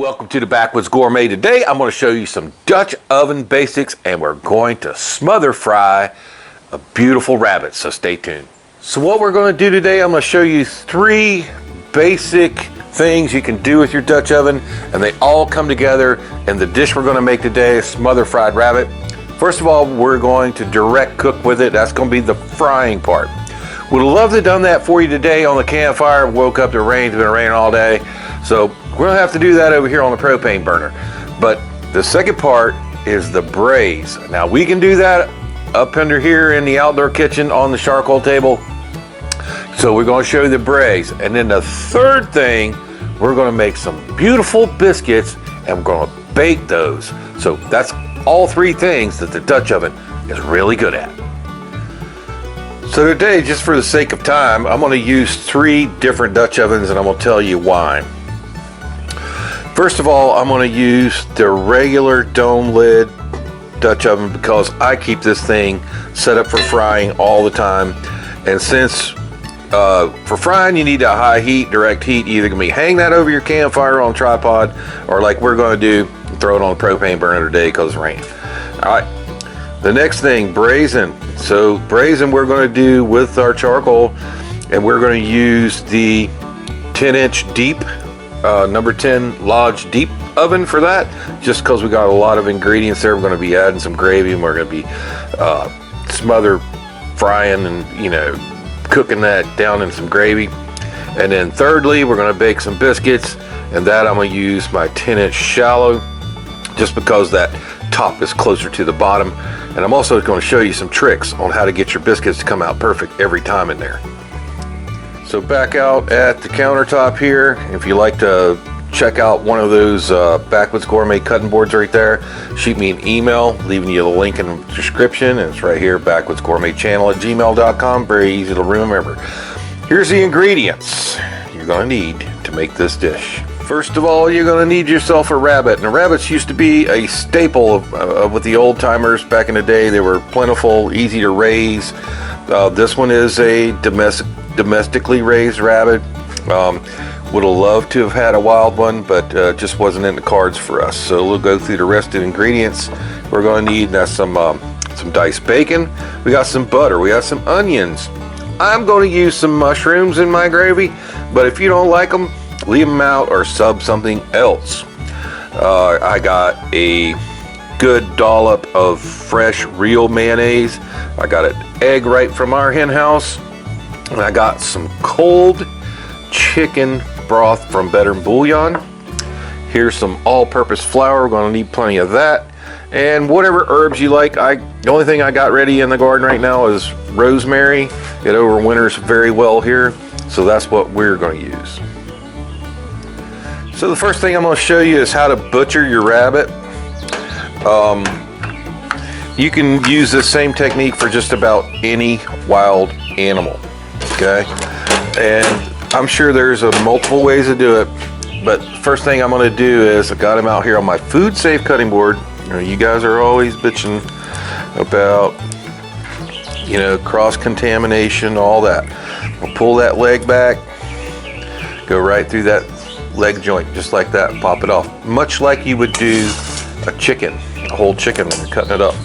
Welcome to the Backwoods Gourmet. Today I'm going to show you some Dutch oven basics and we're going to smother fry a beautiful rabbit, so stay tuned. So what we're going to do today, I'm going to show you 3 basic things you can do with your Dutch oven, and they all come together in the dish we're going to make today, a smother fried rabbit. First of all, we're going to direct cook with it. That's going to be the frying part. Would have loved to have done that for you today on the campfire. Woke up to rain, it's been raining all day. So we're gonna have to do that over here on the propane burner. But the second part is the braise. Now we can do that up under here in the outdoor kitchen on the charcoal table. So we're gonna show you the braise. And then the third thing, we're gonna make some beautiful biscuits and we're gonna bake those. So that's all 3 things that the Dutch oven is really good at. So today, just for the sake of time, I'm going to use 3 different Dutch ovens and I'm going to tell you why. First of all, I'm going to use the regular dome lid Dutch oven because I keep this thing set up for frying all the time. And since for frying you need a high heat, direct heat, you're either going to be hang that over your campfire on a tripod or like we're going to do, throw it on the propane burner today because it's raining. Alright, the next thing, braising. So braising we're going to do with our charcoal, and we're going to use the 10-inch deep, number 10 Lodge deep oven for that, just because we got a lot of ingredients there. We're going to be adding some gravy and we're going to be smother frying and cooking that down in some gravy. And then thirdly, we're going to bake some biscuits, and that I'm going to use my 10-inch shallow just because that top is closer to the bottom. And I'm also going to show you some tricks on how to get your biscuits to come out perfect every time in there. So back out at the countertop here, if you like to check out one of those Backwoods Gourmet cutting boards right there, shoot me an email, leaving you the link in the description, and it's right here, backwoodsgourmetchannel@gmail.com. Very easy to remember. Here's the ingredients you're going to need to make this dish. First of all, you're going to need yourself a rabbit. And rabbits used to be a staple with the old timers back in the day. They were plentiful, easy to raise. This one is a domestically raised rabbit. Would have loved to have had a wild one, but just wasn't in the cards for us. So we'll go through the rest of the ingredients. We're going to need some diced bacon. We got some butter. We got some onions. I'm going to use some mushrooms in my gravy, but if you don't like them, leave them out or sub something else. I got a good dollop of fresh real mayonnaise. I got an egg right from our hen house, and I got some cold chicken broth from Better Bouillon. Here's some all-purpose flour. We're going to need plenty of that, and whatever herbs you like. The only thing I got ready in the garden right now is rosemary. It overwinters very well here, so that's what we're going to use. So the first thing I'm going to show you is how to butcher your rabbit. You can use this same technique for just about any wild animal, okay? And I'm sure there's multiple ways to do it, but first thing I'm going to do is I got him out here on my food safe cutting board. You guys are always bitching about, cross-contamination, all that. I'll pull that leg back, go right through that leg joint just like that and pop it off, much like you would do a chicken, a whole chicken when you're cutting it up.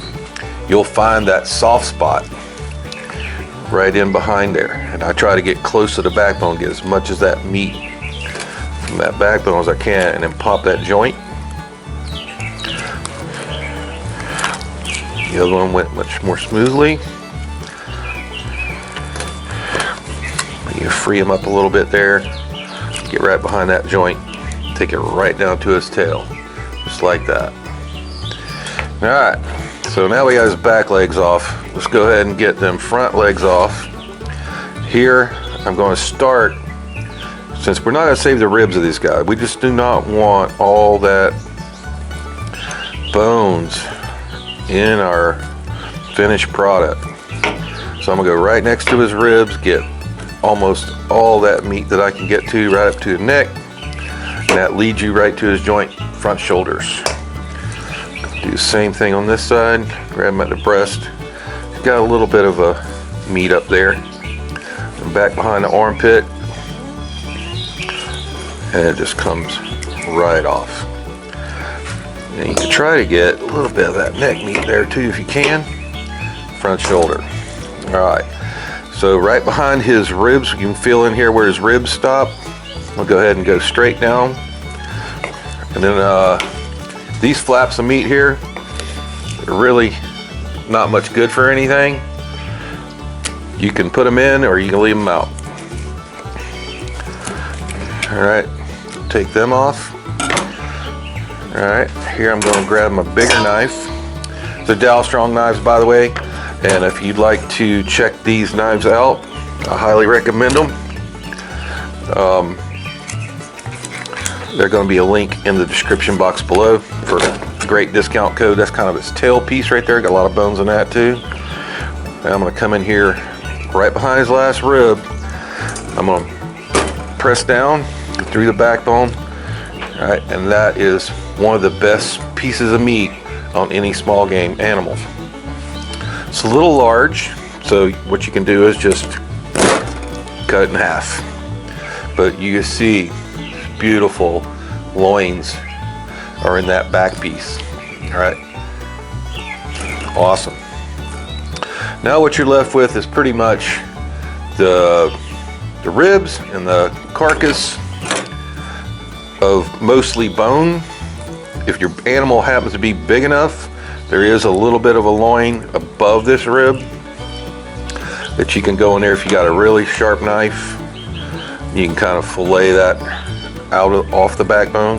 You'll find that soft spot right in behind there, and I try to get close to the backbone, get as much of that meat from that backbone as I can, and then pop that joint. The other one went much more smoothly. You free him up a little bit there. Get right behind that joint, take it right down to his tail, just like that. Alright, so now we got his back legs off. Let's go ahead and get them front legs off. Here, I'm going to start, since we're not going to save the ribs of these guys, we just do not want all that bones in our finished product. So I'm going to go right next to his ribs, get almost all that meat that I can get to right up to the neck, and that leads you right to his joint, front shoulders. Do the same thing on this side, grab him at the breast. He's got a little bit of a meat up there, and back behind the armpit, and it just comes right off. And you can try to get a little bit of that neck meat there too if you can. Front shoulder. Alright, so right behind his ribs, you can feel in here where his ribs stop. We'll go ahead and go straight down. And then these flaps of meat here are really not much good for anything. You can put them in or you can leave them out. Alright, take them off. Alright, here I'm going to grab my bigger knife. They're DALSTRONG knives, by the way, and if you'd like to check these knives out, I highly recommend them. There's going to be a link in the description box below for a great discount code. That's kind of its tail piece right there. Got a lot of bones in that too. Now I'm going to come in here right behind his last rib. I'm going to press down through the backbone. All right, and that is one of the best pieces of meat on any small game animal. It's a little large, so what you can do is just cut it in half. But you can see beautiful loins are in that back piece. All right, awesome. Now what you're left with is pretty much the ribs and the carcass of mostly bone. If your animal happens to be big enough, there is a little bit of a loin above this rib that you can go in there if you got a really sharp knife. You can kind of fillet that off the backbone.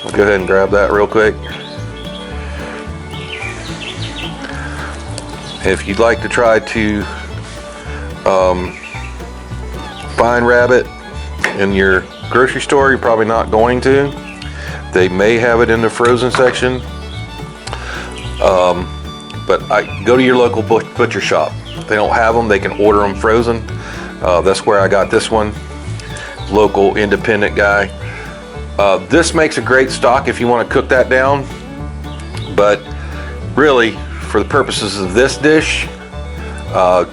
I'll go ahead and grab that real quick. If you'd like to try to find rabbit in your grocery store, you're probably not going to. They may have it in the frozen section, but go to your local butcher shop. If they don't have them, they can order them frozen. That's where I got this one. Local independent guy. This makes a great stock if you want to cook that down, but really for the purposes of this dish,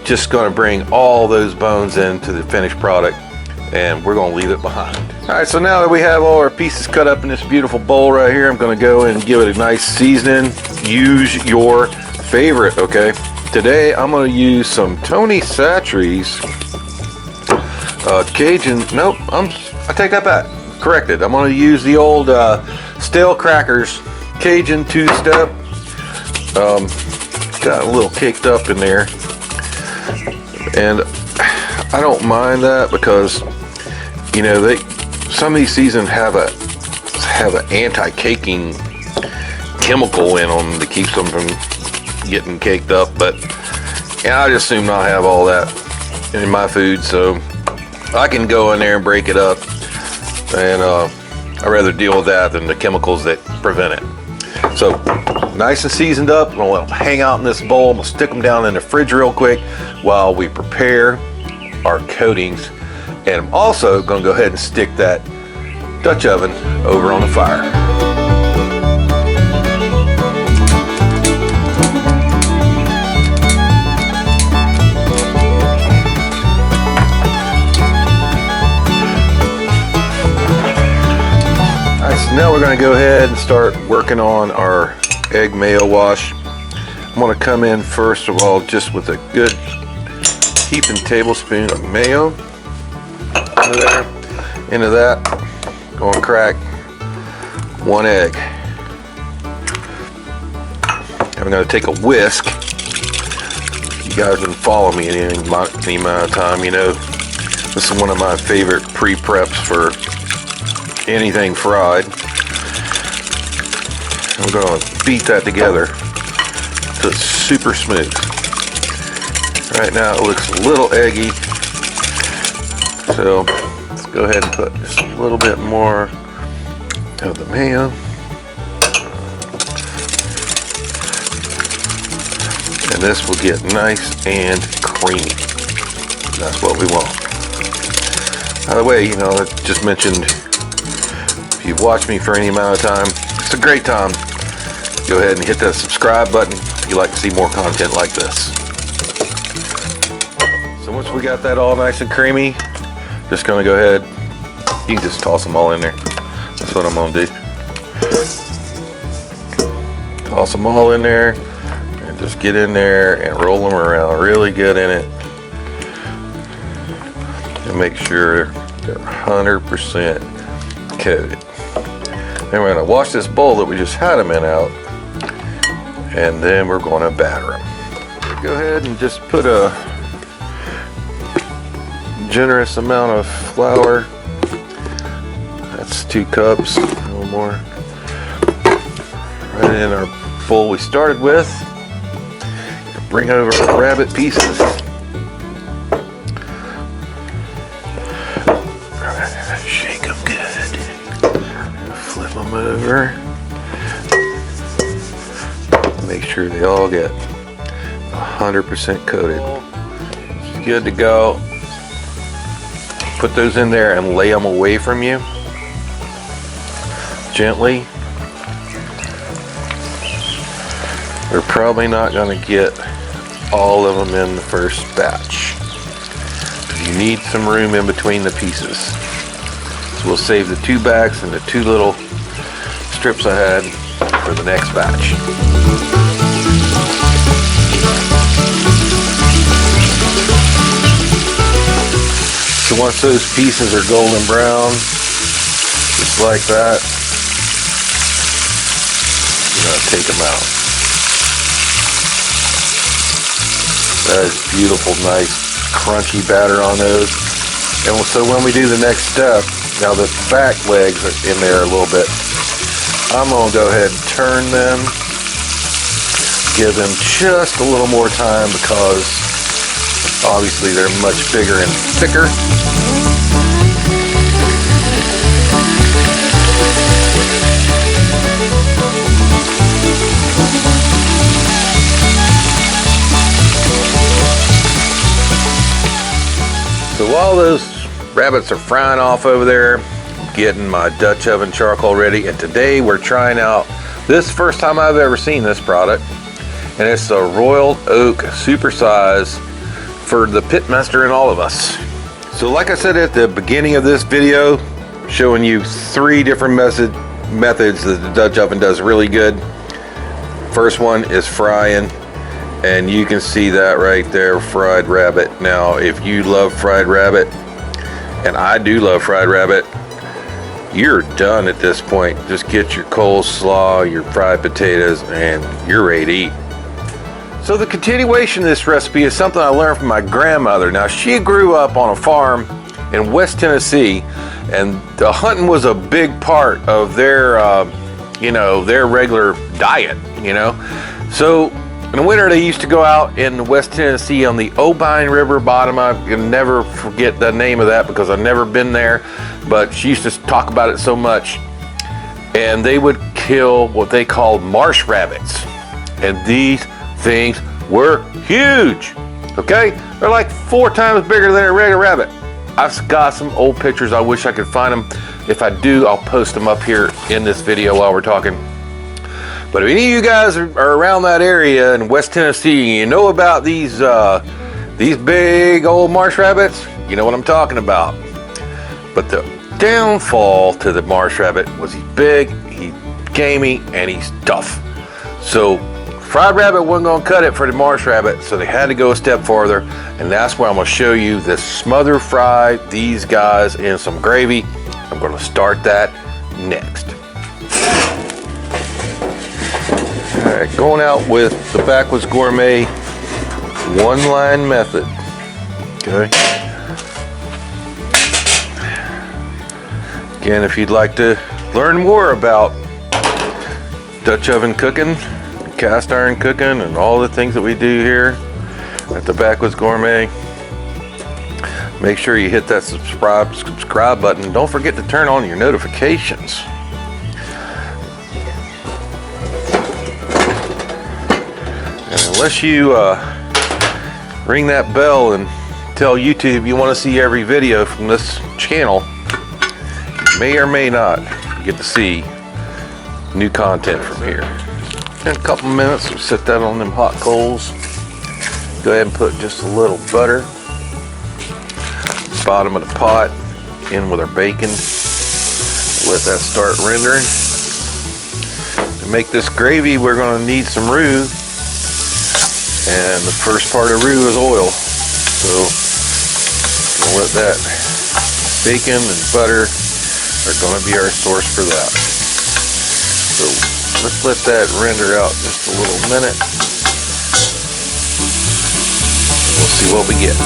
just going to bring all those bones into the finished product, and we're going to leave it behind. All right, so now that we have all our pieces cut up in this beautiful bowl right here, I'm going to go and give it a nice seasoning. Use your favorite, okay? Today I'm going to use some Tony Chachere's Cajun. Nope, I take that back. Corrected. I'm going to use the old stale crackers Cajun two-step. Got a little caked up in there, and I don't mind that because, you know, some of these seasons have an anti-caking chemical in them that keeps them from getting caked up. But I just assume not have all that in my food, so I can go in there and break it up, and I'd rather deal with that than the chemicals that prevent it. So nice and seasoned up. I'm gonna let them hang out in this bowl. I'm gonna stick them down in the fridge real quick while we prepare our coatings. And I'm also gonna go ahead and stick that Dutch oven over on the fire. All right, so now we're gonna go ahead and start working on our egg mayo wash. I'm going to come in first of all just with a good heaping tablespoon of mayo into that. Going to crack one egg. I'm going to take a whisk. If you guys been following me any amount of time, you know this is one of my favorite pre-preps for anything fried. I'm going to beat that together so it's super smooth. Right now it looks a little eggy, so let's go ahead and put just a little bit more of the mayo. And this will get nice and creamy. That's what we want. By the way, you know, I just mentioned, if you've watched me for any amount of time, it's a great time. Go ahead and hit that subscribe button if you like to see more content like this. So once we got that all nice and creamy, just gonna go ahead, you can just toss them all in there. That's what I'm gonna do. Toss them all in there and just get in there and roll them around really good in it. And make sure they're 100% coated. Then we're going to wash this bowl that we just had them in out, and then we're going to batter them. Go ahead and just put a generous amount of flour. That's 2 cups, a little more. Right in our bowl we started with. Bring over our rabbit pieces. Shake them good. Flip them over. Make sure they all get 100% coated. It's good to go. Put those in there and lay them away from you. Gently. We're probably not going to get all of them in the first batch. You need some room in between the pieces. So we'll save the 2 bags and the 2 little strips I had for the next batch. So once those pieces are golden brown, just like that, you're going to take them out. That is beautiful, nice, crunchy batter on those. And so when we do the next step, now the back legs are in there a little bit. I'm going to go ahead and turn them, give them just a little more time because obviously they're much bigger and thicker. So while those rabbits are frying off over there, I'm getting my Dutch oven charcoal ready, and today we're trying out this first time I've ever seen this product, and it's the Royal Oak Supersize for the pitmaster and all of us. So like I said at the beginning of this video, showing you 3 different methods that the Dutch oven does really good. First one is frying. And you can see that right there, fried rabbit. Now, if you love fried rabbit, and I do love fried rabbit, you're done at this point. Just get your coleslaw, your fried potatoes, and you're ready to eat. So the continuation of this recipe is something I learned from my grandmother. Now, she grew up on a farm in West Tennessee, and the hunting was a big part of their, their regular diet, So, in the winter, they used to go out in West Tennessee on the Obine River bottom. I can never forget the name of that because I've never been there, but she used to talk about it so much. And they would kill what they called marsh rabbits. And these things were huge, okay? They're like 4 times bigger than a regular rabbit. I've got some old pictures. I wish I could find them. If I do, I'll post them up here in this video while we're talking. But if any of you guys are around that area in West Tennessee and you know about these big old marsh rabbits, you know what I'm talking about. But the downfall to the marsh rabbit was he's big, he's gamey, and he's tough. So fried rabbit wasn't going to cut it for the marsh rabbit, so they had to go a step farther, and that's where I'm going to show you the smother fry these guys in some gravy. I'm going to start that next. Alright, going out with the Backwoods Gourmet 1-line method. Okay. Again, if you'd like to learn more about Dutch oven cooking, cast iron cooking, and all the things that we do here at the Backwoods Gourmet, make sure you hit that subscribe button. Don't forget to turn on your notifications. Unless you ring that bell and tell YouTube you want to see every video from this channel, you may or may not get to see new content from here. In a couple minutes, we'll set that on them hot coals. Go ahead and put just a little butter. Bottom of the pot, in with our bacon. Let that start rendering. And make this gravy, we're going to need some roux. And the first part of roux is oil. So we'll let that bacon and butter are going to be our source for that. So let's let that render out just a little minute. We'll see what we get.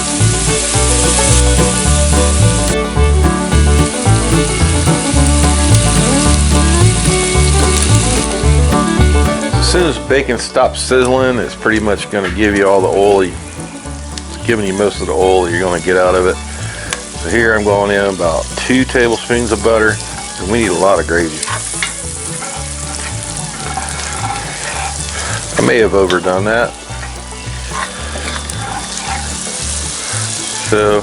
As soon as bacon stops sizzling, it's pretty much going to give you all the oil. It's giving you most of the oil you're going to get out of it. So here I'm going in about 2 tablespoons of butter, and we need a lot of gravy. I may have overdone that. So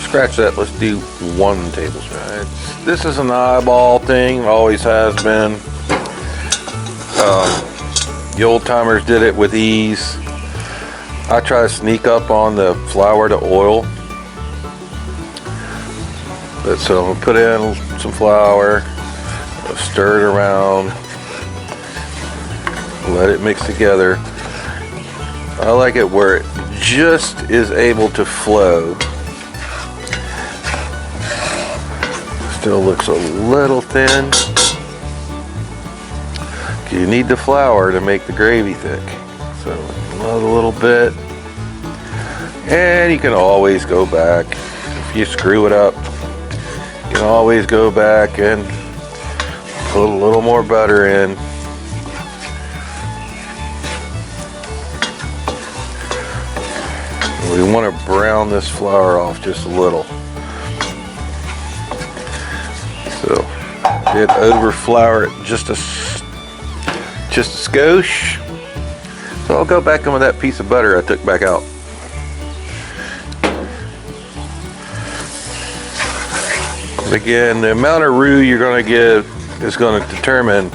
scratch that. Let's do 1 tablespoon. This is an eyeball thing, always has been. The old timers did it with ease. I try to sneak up on the flour to oil. So I'm gonna put in some flour, stir it around, let it mix together. I like it where it just is able to flow. Still looks a little thin. You need the flour to make the gravy thick. So load a little bit. And you can always go back. If you screw it up, you can always go back and put a little more butter in. We want to brown this flour off just a little. So did over flour it just a skosh. So I'll go back in with that piece of butter I took back out. Again, the amount of roux you're going to give is going to determine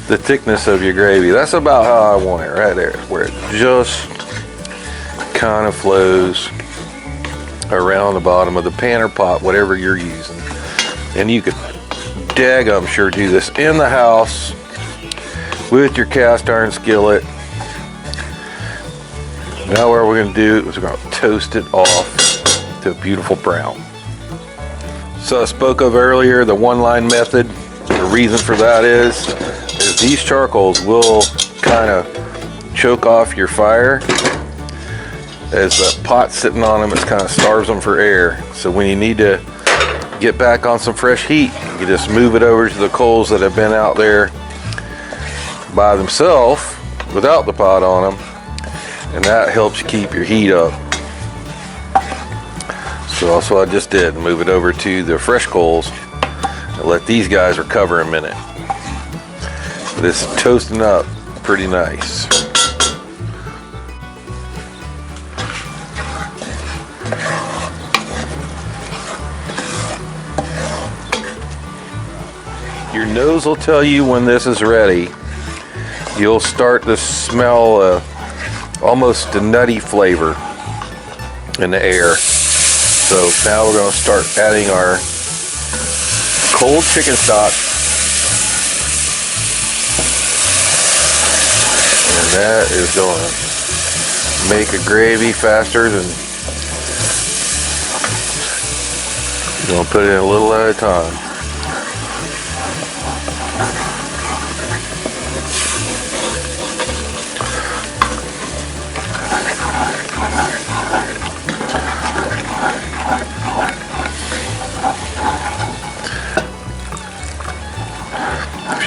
the thickness of your gravy. That's about how I want it, right there, where it just kind of flows around the bottom of the pan or pot, whatever you're using. And you could daggum sure do this in the house with your cast iron skillet. Now what we're going to do is we're going to toast it off to a beautiful brown. So I spoke of earlier the one-line method. The reason for that is these charcoals will kind of choke off your fire. As the pot sitting on them, it kind of starves them for air. So when you need to get back on some fresh heat, you just move it over to the coals that have been out there by themselves without the pot on them, and that helps you keep your heat up. So that's what I just did, move it over to the fresh coals and let these guys recover a minute. This is toasting up pretty nice. Your nose will tell you when this is ready. You'll start to smell almost a nutty flavor in the air. So now we're going to start adding our cold chicken stock. And that is going to make a gravy faster than you're going to put it in a little at a time.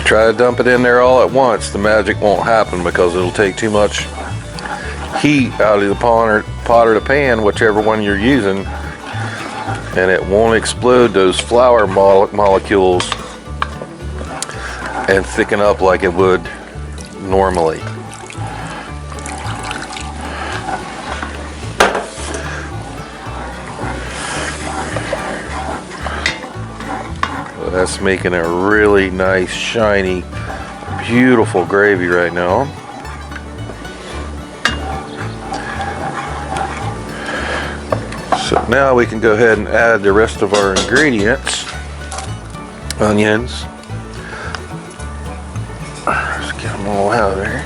Try to dump it in there all at once, the magic won't happen because it'll take too much heat out of the pot or the pan, whichever one you're using, and it won't explode those flour molecules and thicken up like it would normally. That's making a really nice, shiny, beautiful gravy right now. So now we can go ahead and add the rest of our ingredients. Onions, all out of there.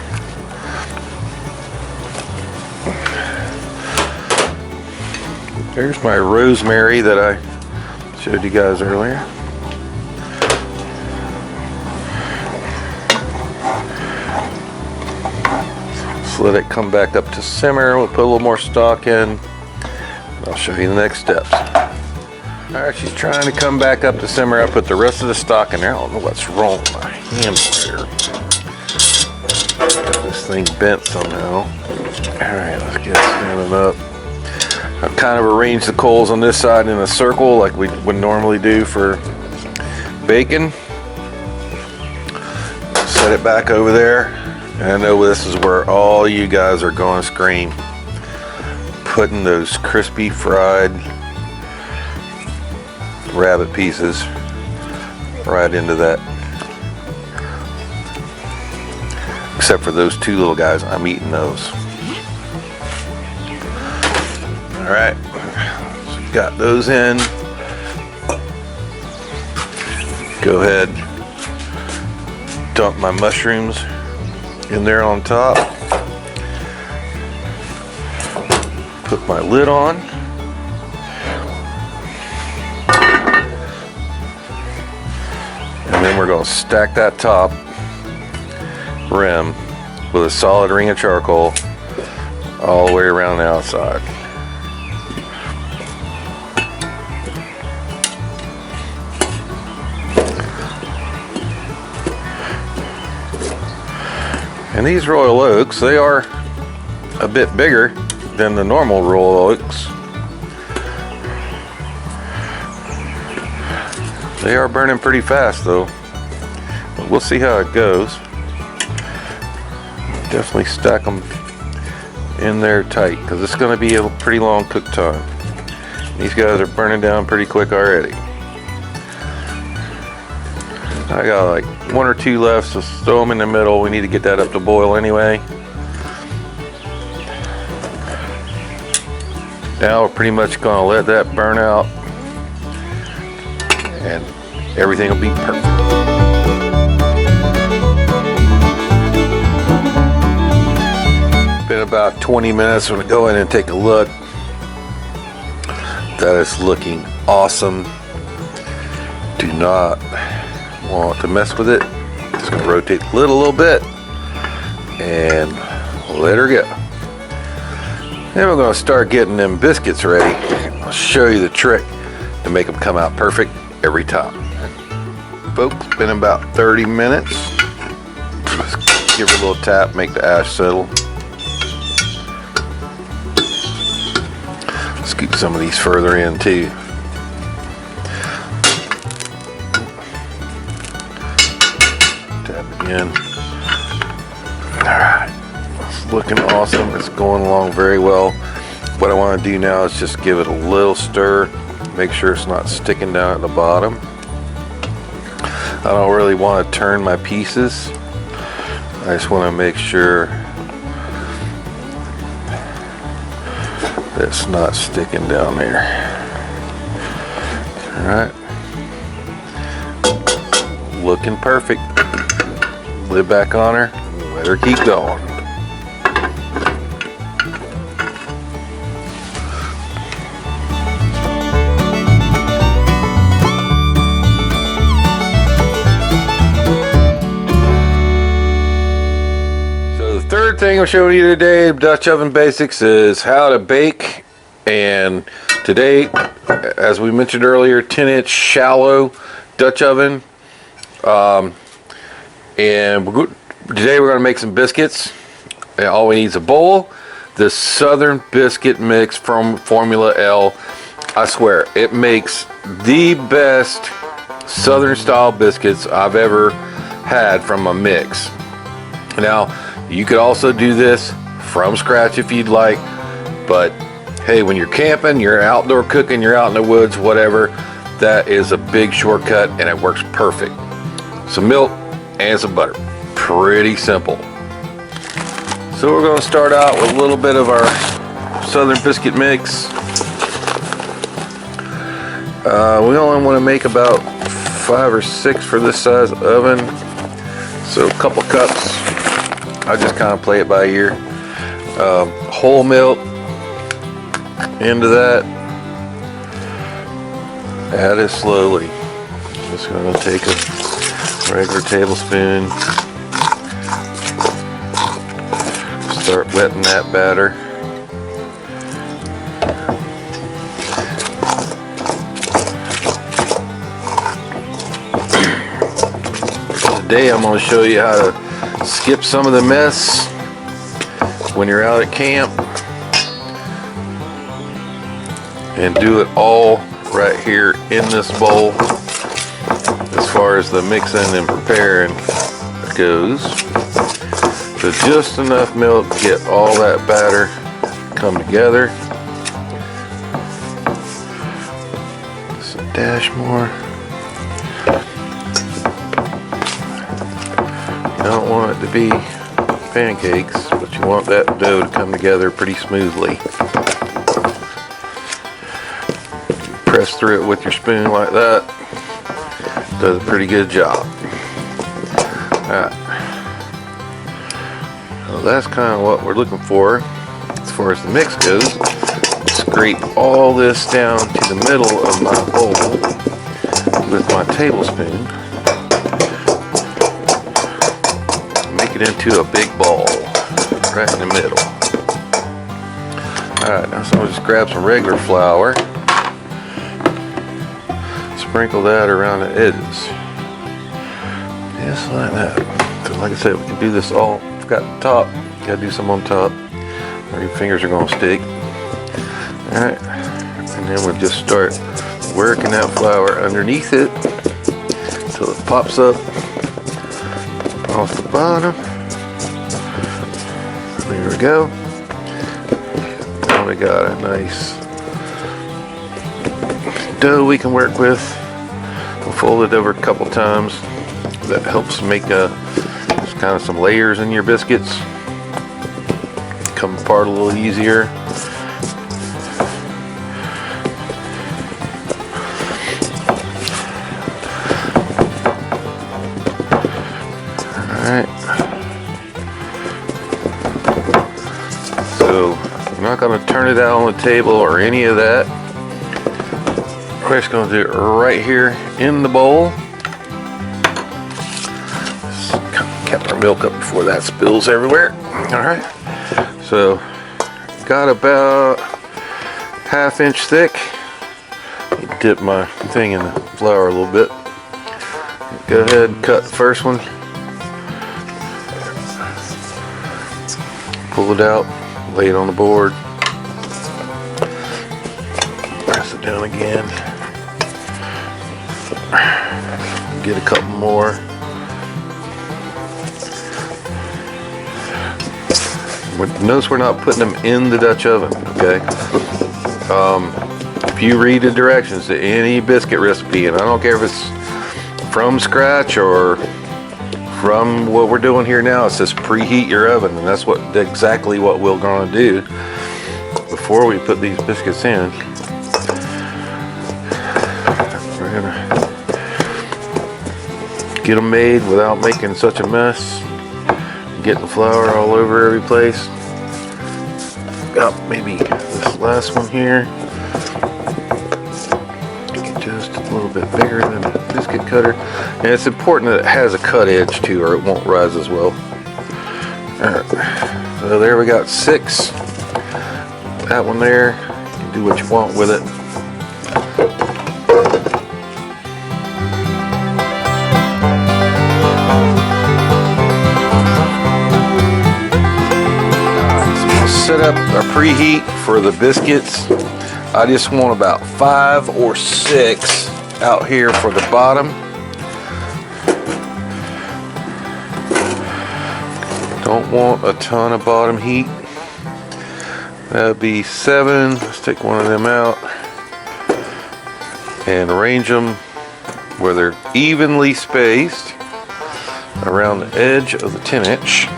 There's my rosemary that I showed you guys earlier. Just let it come back up to simmer. We'll put a little more stock in. I'll show you the next steps. Alright, she's trying to come back up to simmer. I put the rest of the stock in there. I don't know what's wrong with my handle here. Got this thing bent somehow. Alright, let's get it standing up. I've kind of arranged the coals on this side in a circle like we would normally do for bacon. Set it back over there. And I know this is where all you guys are going to scream. Putting those crispy fried rabbit pieces right into that. Except for those two little guys, I'm eating those. Alright, so got those in. Go ahead, dump my mushrooms in there on top. Put my lid on. And then we're going to stack that top rim with a solid ring of charcoal all the way around the outside. And these Royal Oaks, they are a bit bigger than the normal Royal Oaks. They are burning pretty fast though. But we'll see how it goes. Definitely stack them in there tight because it's going to be a pretty long cook time. These guys are burning down pretty quick already. I got like one or two left, so throw them in the middle. We need to get that up to boil anyway. Now we're pretty much going to let that burn out and everything will be perfect. Been about 20 minutes. I'm going to go in and take a look. That is looking awesome. Do not want to mess with it. Just going to rotate the lid a little bit and let her go. Then we're going to start getting them biscuits ready. I'll show you the trick to make them come out perfect every time. Folks, it's been about 30 minutes. Just give her a little tap, make the ash settle. Scoop some of these further in too. Tap again. Alright, it's looking awesome. It's going along very well. What I want to do now is just give it a little stir. Make sure it's not sticking down at the bottom. I don't really want to turn my pieces. I just want to make sure it's not sticking down there. Alright. Looking perfect. Lid back on her. Let her keep going. Third thing I'm showing you today, Dutch oven basics, is how to bake. And today, as we mentioned earlier, 10-inch shallow Dutch oven. And today we're going to make some biscuits. And all we need is a bowl. The Southern biscuit mix from Formula L. I swear, it makes the best Southern style biscuits I've ever had from a mix. Now, you could also do this from scratch if you'd like, but hey, when you're camping, you're outdoor cooking, you're out in the woods, whatever, that is a big shortcut and it works perfect. Some milk and some butter. Pretty simple. So we're going to start out with a little bit of our Southern biscuit mix. We only want to make about 5 or 6 for this size oven, so a couple cups. I just kind of play it by ear. Whole milk into that. Add it slowly. Just going to take a regular tablespoon. Start wetting that batter. Today I'm going to show you how to skip some of the mess when you're out at camp and do it all right here in this bowl as far as the mixing and preparing goes. So just enough milk to get all that batter come together. Just a dash more. You don't want it to be pancakes, but you want that dough to come together pretty smoothly. Press through it with your spoon like that. Does a pretty good job. Alright. Well, that's kind of what we're looking for as far as the mix goes. Scrape all this down to the middle of my bowl with my tablespoon. Make it into a big ball right in the middle. Alright, now so I'll just grab some regular flour. Sprinkle that around the edges. Just like that. So like I said, we can do this all. Got the top, gotta do some on top, or your fingers are gonna stick. Alright, and then we'll just start working that flour underneath it until it pops up off the bottom. There we go. Now we got a nice dough we can work with. We'll fold it over a couple times. That helps make kind of some layers in your biscuits. Come apart a little easier. Alright. So I'm not going to turn it out on the table or any of that. We're just going to do it right here in the bowl. Kept our milk up before that spills everywhere. Alright, so got about 1/2 inch thick. Dip my thing in the flour a little bit. Go ahead and cut the first one. Pull it out, lay it on the board. Press it down again. Get a couple more. Notice we're not putting them in the Dutch oven, okay? If you read the directions to any biscuit recipe, and I don't care if it's from scratch or from what we're doing here now, it says preheat your oven, and that's exactly what we're going to do before we put these biscuits in. We're going to get them made without making such a mess. Getting flour all over every place. Got maybe this last one here. Just a little bit bigger than a biscuit cutter. And it's important that it has a cut edge too, or it won't rise as well. Alright. So there we got 6. That one there. You can do what you want with it. Set up a preheat for the biscuits. I just want about 5 or 6 out here for the bottom. Don't want a ton of bottom heat. That'd be 7. Let's take one of them out and arrange them where they're evenly spaced around the edge of the 10-inch.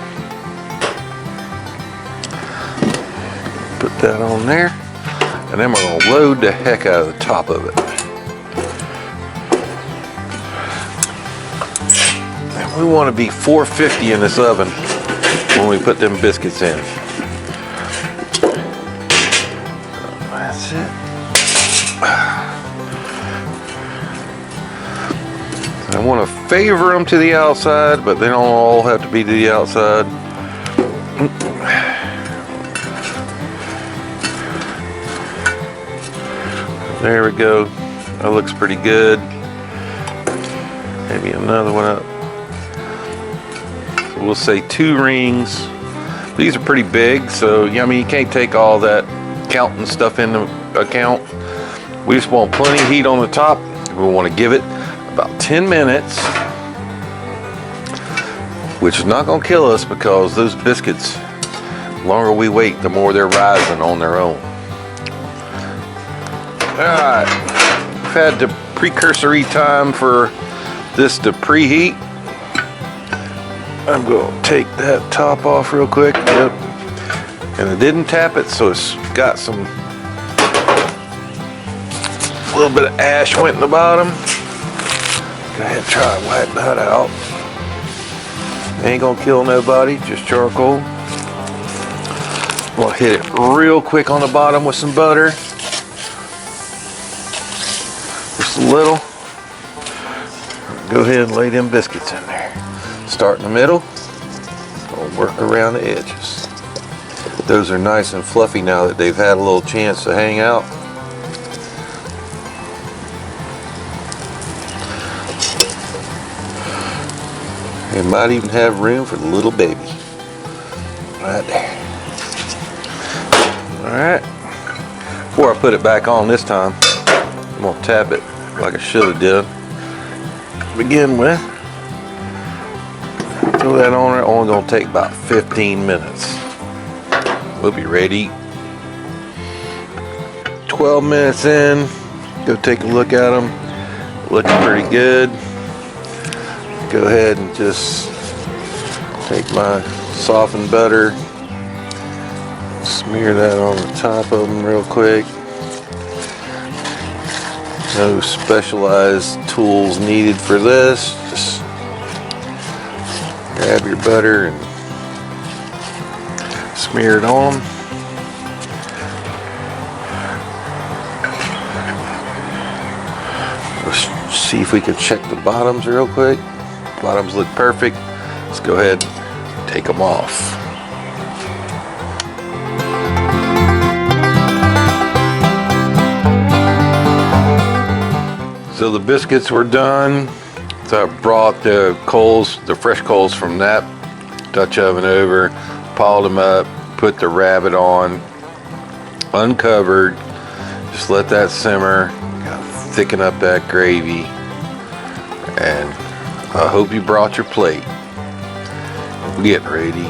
Put that on there, and then we're going to load the heck out of the top of it. And we want to be 450 in this oven. when we put them biscuits in. That's it. I want to favor them to the outside, but they don't all have to be to the outside. There we go. That looks pretty good. Maybe another one up. So we'll say 2 rings. These are pretty big, so I mean you can't take all that counting stuff into account. We just want plenty of heat on the top. We want to give it about 10 minutes, which is not going to kill us because those biscuits, the longer we wait, the more they're rising on their own. Alright, we've had the precursory time for this to preheat. I'm going to take that top off real quick. Yep. And I didn't tap it, so it's got some, a little bit of ash went in the bottom. Go ahead and try and wipe that out. Ain't gonna kill nobody, just charcoal. We'll hit it real quick on the bottom with some butter. Just a little. Go ahead and lay them biscuits in there. Start in the middle. We'll work around the edges. Those are nice and fluffy now that they've had a little chance to hang out. It might even have room for the little baby. Right there. Alright. Before I put it back on this time, I'm going to tap it like I should have did. To begin with. Throw that on there. Only going to take about 15 minutes. We'll be ready. 12 minutes in. Go take a look at them. Looking pretty good. Go ahead and just take my softened butter, smear that on the top of them real quick. No specialized tools needed for this. Just grab your butter and smear it on them. Let's see if we can check the bottoms real quick. Bottoms look perfect. Let's go ahead and take them off. So the biscuits were done. So I brought the coals, the fresh coals from that Dutch oven over, piled them up, put the rabbit on, uncovered, just let that simmer, thicken up that gravy, and I hope you brought your plate. We're getting ready.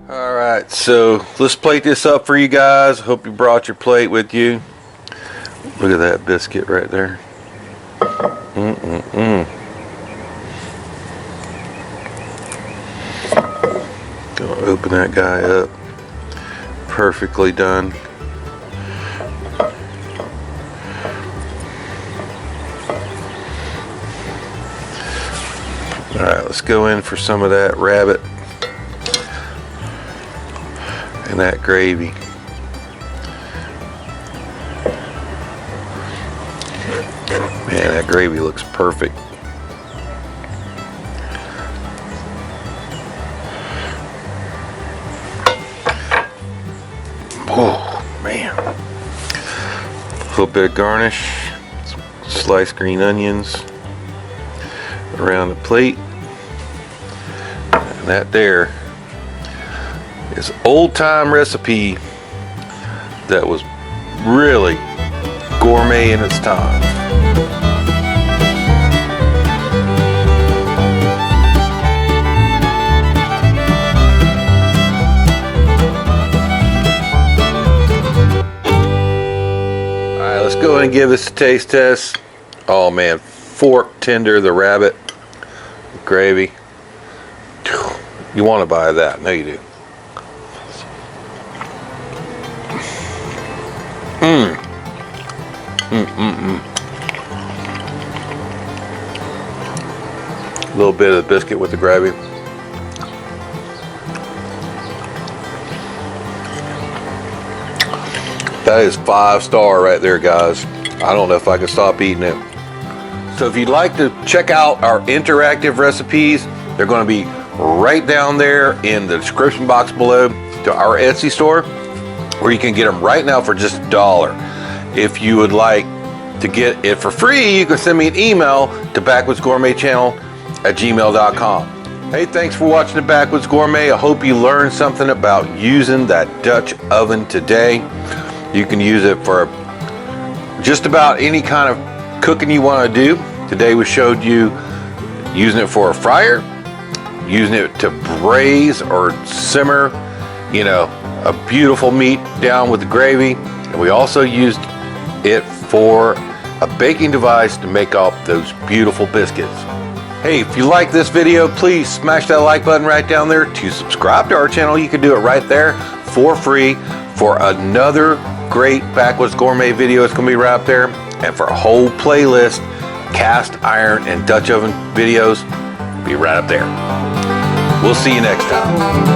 Alright, so let's plate this up for you guys. Hope you brought your plate with you. Look at that biscuit right there. Gonna open that guy up. Perfectly done. Alright, let's go in for some of that rabbit and that gravy. Man, that gravy looks perfect. Oh, man. A little bit of garnish. Some sliced green onions around the plate. And that there is an old-time recipe that was really gourmet in its time. Alright, let's go ahead and give this a taste test. Oh man, fork tender, the rabbit gravy. You want to buy that? No, you do. A little bit of the biscuit with the gravy. That is 5-star right there, guys. I don't know if I can stop eating it. So if you'd like to check out our interactive recipes, they're going to be right down there in the description box below to our Etsy store, where you can get them right now for just $1. If you would like to get it for free, you can send me an email to backwoodsgourmetchannel@gmail.com. Hey, thanks for watching the Backwoods Gourmet. I hope you learned something about using that Dutch oven today. You can use it for just about any kind of cooking you want to do. Today we showed you using it for a fryer, using it to braise or simmer, you know, a beautiful meat down with the gravy. And we also used it for a baking device to make up those beautiful biscuits. Hey, if you like this video, please smash that like button right down there. To subscribe to our channel, you can do it right there for free. For another great Backwoods Gourmet video, it's going to be right up there. And for a whole playlist, cast iron and Dutch oven videos, be right up there. We'll see you next time.